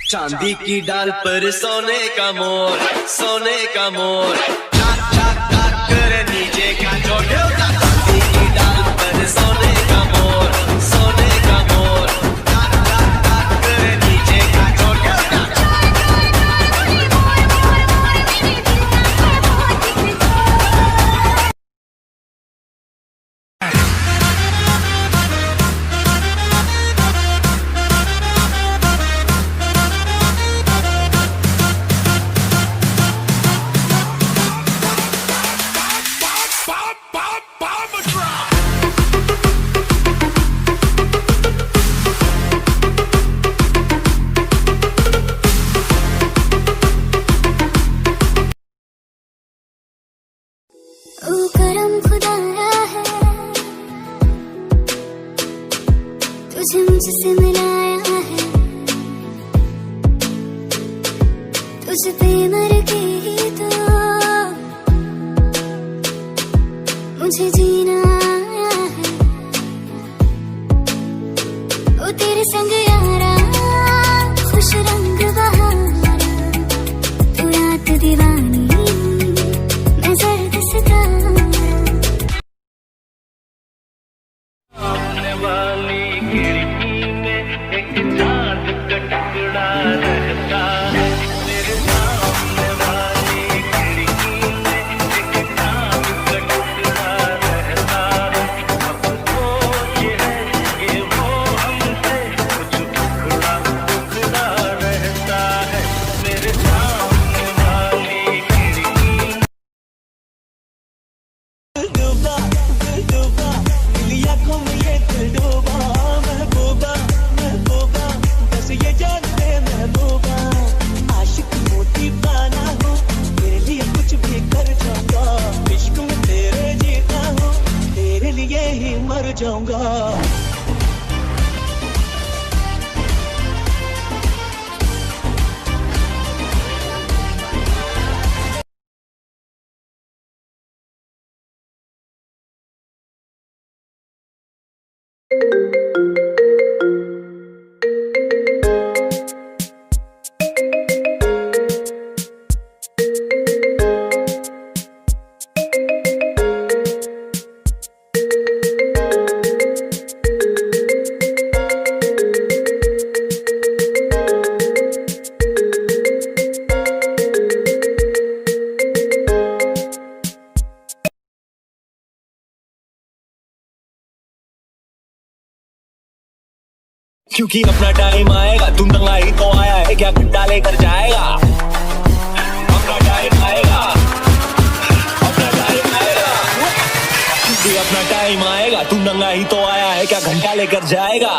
चांदी की डाल पर सोने का मोर, सोने का मोर, चाक चाक चाक करे नीचे का जोड़। चांदी की डाल पर सोने का मोर, सोने का मोर, चाक चाक चाक करे नीचे का जोड़। करम खुदाया है तुझे मुझसे मिलाया है, तुझ पे मर गई तो मुझे जीना आया है। ओ तेरे संग यारा खुश रंग बहारा, तू रात दीवानी मैं जर्द सितारा। सामने वाली खिड़की में एक चांद का टुकड़ा रहता है। मेरे सामने वाली खिड़की में एक चांद का टुकड़ा रहता है। अब सोच है कि वो हमसे कुछ टुकड़ा टुकड़ा रहता है। मेरे सामने वाली खिड़की डूबा डूबा लिया को ये डूबा, महबूबा महबूबा बस ये जान ले महबूबा। आशिक मोती पाना हो, तेरे लिए कुछ भी कर जाऊंगा। इश्क में तेरे जीता हूँ, तेरे लिए ही मर जाऊंगा। क्योंकि अपना टाइम आएगा, तू नंगा ही तो आया है, क्या घंटा लेकर जाएगा। अपना टाइम आएगा, अपना टाइम आएगा, क्योंकि अपना टाइम आएगा, तू नंगा ही तो आया है, क्या घंटा लेकर जाएगा।